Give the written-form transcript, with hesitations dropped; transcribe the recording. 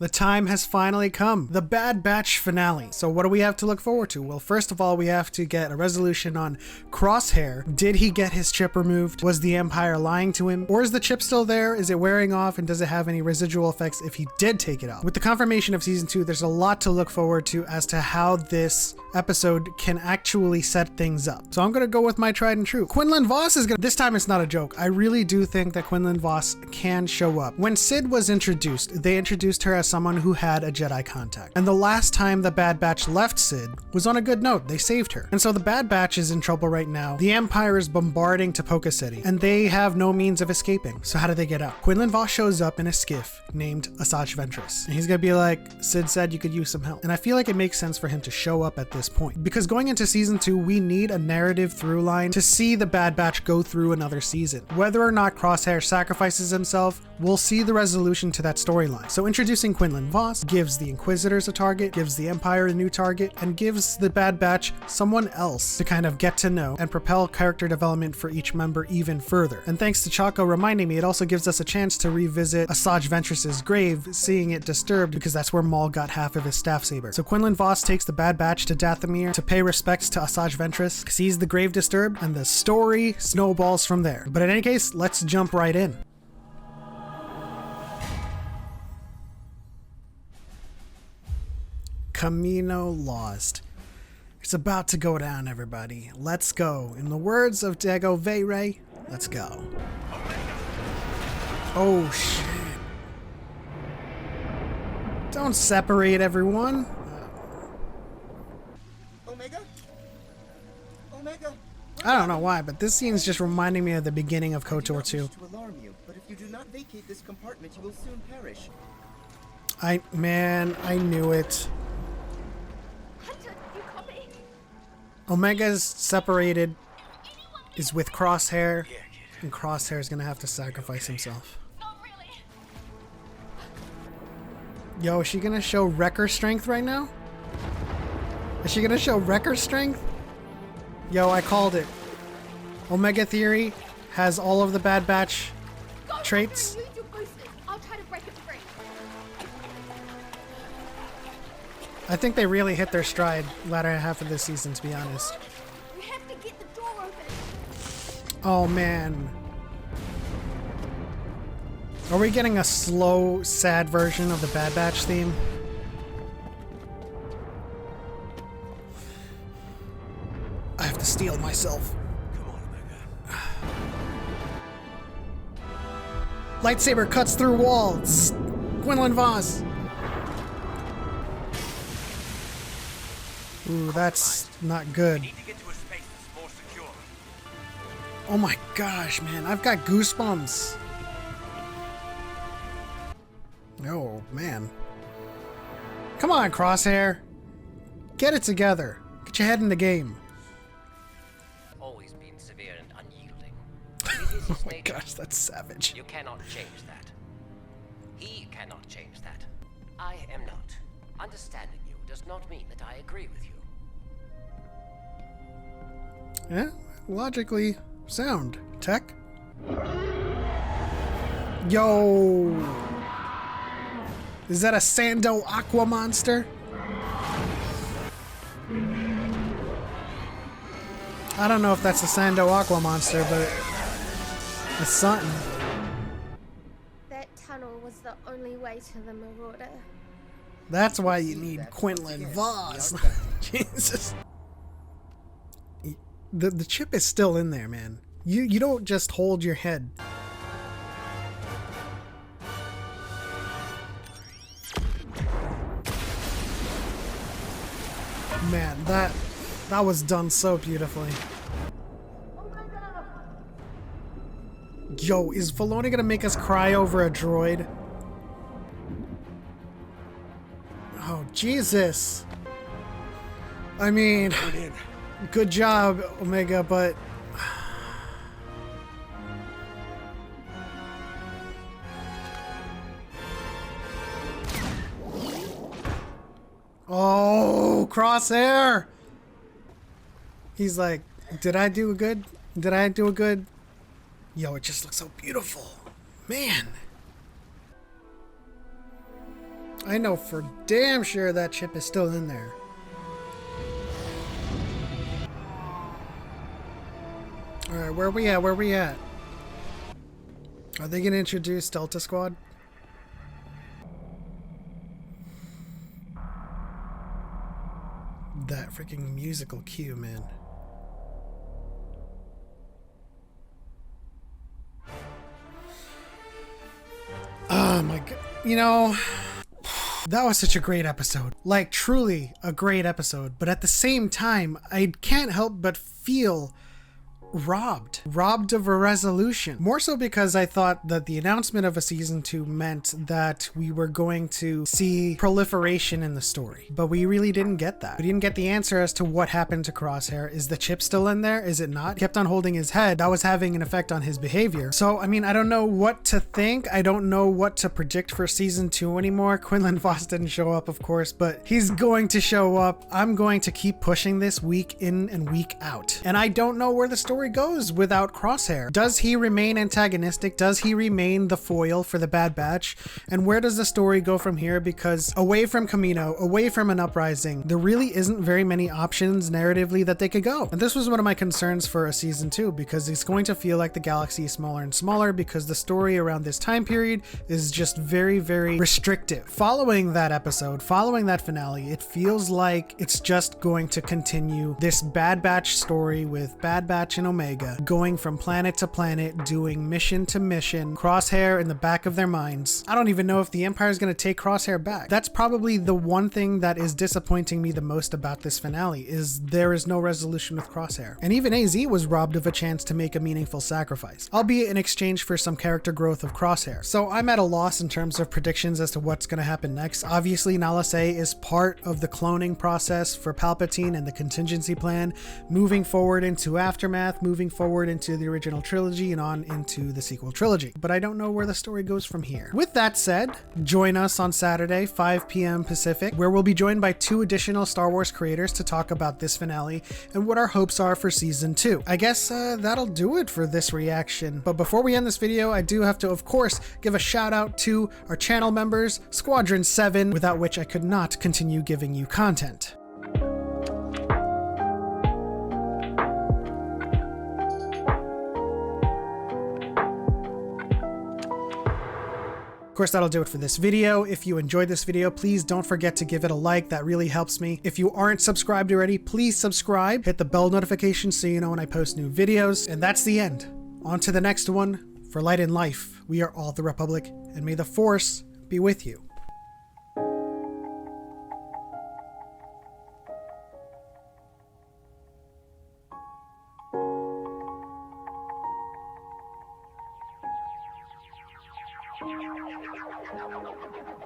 The time has finally come. The Bad Batch finale. So what do we have to look forward to? Well, first of all, we have to get a resolution on Crosshair. Did he get his chip removed? Was the Empire lying to him? Or is the chip still there? Is it wearing off? And does it have any residual effects if he did take it off? With the confirmation of season 2, there's a lot to look forward to as to how this episode can actually set things up. So I'm gonna go with my tried and true. Quinlan Vos is gonna, this time it's not a joke. I really do think that Quinlan Vos can show up. When Sid was introduced, they introduced her as someone who had a Jedi contact. And the last time the Bad Batch left Sid was on a good note. They saved her. And so the Bad Batch is in trouble right now. The Empire is bombarding Tapoka City and they have no means of escaping. So how do they get out? Quinlan Vos shows up in a skiff named Asajj Ventress. And he's gonna be like, Sid said you could use some help. And I feel like it makes sense for him to show up at this point. Because going into season 2, we need a narrative through line to see the Bad Batch go through another season. Whether or not Crosshair sacrifices himself, we'll see the resolution to that storyline. So introducing Quinlan Vos gives the Inquisitors a target, gives the Empire a new target, and gives the Bad Batch someone else to kind of get to know and propel character development for each member even further. And thanks to Choco reminding me, it also gives us a chance to revisit Asajj Ventress's grave, seeing it disturbed because that's where Maul got half of his staff saber. So Quinlan Vos takes the Bad Batch to Dathomir to pay respects to Asajj Ventress, sees the grave disturbed, and the story snowballs from there. But in any case, let's jump right in. Kamino lost. It's about to go down, everybody. Let's go. In the words of Dago Veyre, let's go. Oh shit. Don't separate everyone. Omega? Omega? I don't know why, but this scene's just reminding me of the beginning of KOTOR 2. To alarm you, but if you do not vacate this compartment, you will soon perish. I knew it. Omega's separated, is with Crosshair, and Crosshair's gonna have to sacrifice himself. Yo, is she gonna show Wrecker strength right now? Is she gonna show Wrecker strength? Yo, I called it. Omega Theory has all of the Bad Batch traits. I think they really hit their stride latter half of this season, to be honest. We have to get the door open. Oh man. Are we getting a slow, sad version of the Bad Batch theme? I have to steel myself. Come on, Omega. Lightsaber cuts through walls. Quinlan Vos. Ooh, that's not good. We need to get to a space that's more secure. Oh my gosh, man. I've got goosebumps. Oh, man. Come on, Crosshair. Get it together. Get your head in the game. Always been severe and unyielding. It is his Oh my nature. gosh, that's savage. You cannot change that. He cannot change that. I am not. Understanding you does not mean that I agree with you. Yeah, logically sound. Tech? Yo! Is that a Sando Aqua monster? I don't know if that's a Sando Aqua monster, but it's something. That tunnel was the only way to the Marauder. That's why you need Quinlan Vos. Jesus. The chip is still in there, man. You don't just hold your head. Man, that was done so beautifully. Yo, is Filoni gonna make us cry over a droid? Oh, Jesus. I mean, good job, Omega, but... Oh, Crosshair! He's like, did I do good? Did I do a good? Yo, it just looks so beautiful. Man. I know for damn sure that chip is still in there. Alright, where we at? Where we at? Are they gonna introduce Delta Squad? That freaking musical cue, man. Oh my god. You know, that was such a great episode. Like, truly a great episode. But at the same time, I can't help but feel robbed of a resolution. More so because I thought that the announcement of a season 2 meant that we were going to see proliferation in the story, but we really didn't get that. We didn't get the answer as to what happened to Crosshair. Is the chip still in there? Is it not? He kept on holding his head. That was having an effect on his behavior. So I mean, I don't know what to think. I don't know what to predict for season 2 anymore. Quinlan Voss didn't show up, of course, but he's going to show up. I'm going to keep pushing this week in and week out, and I don't know where the story goes without Crosshair. Does he remain antagonistic? Does he remain the foil for the Bad Batch? And where does the story go from here? Because away from Kamino, away from an uprising, there really isn't very many options narratively that they could go. And this was one of my concerns for a season 2, because it's going to feel like the galaxy is smaller and smaller because the story around this time period is just very, very restrictive. Following that episode, following that finale, it feels like it's just going to continue this Bad Batch story with Bad Batch and Omega going from planet to planet, doing mission to mission, Crosshair in the back of their minds. I don't even know if the Empire is going to take Crosshair back. That's probably the one thing that is disappointing me the most about this finale, is there is no resolution with Crosshair. And even AZ was robbed of a chance to make a meaningful sacrifice, albeit in exchange for some character growth of Crosshair. So I'm at a loss in terms of predictions as to what's going to happen next. Obviously, Nala Se is part of the cloning process for Palpatine and the contingency plan, moving forward into Aftermath, moving forward into the original trilogy and on into the sequel trilogy. But I don't know where the story goes from here. With that said, join us on Saturday, 5 p.m. Pacific, where we'll be joined by 2 additional Star Wars creators to talk about this finale and what our hopes are for season 2. I guess that'll do it for this reaction. But before we end this video, I do have to, of course, give a shout out to our channel members, Squadron 7, without which I could not continue giving you content. Of course, that'll do it for this video. If you enjoyed this video, please don't forget to give it a like. That really helps me. If you aren't subscribed already, please subscribe. Hit the bell notification so you know when I post new videos. And that's the end. On to the next one. For Light and Life, we are all the Republic, and may the Force be with you. Thank you.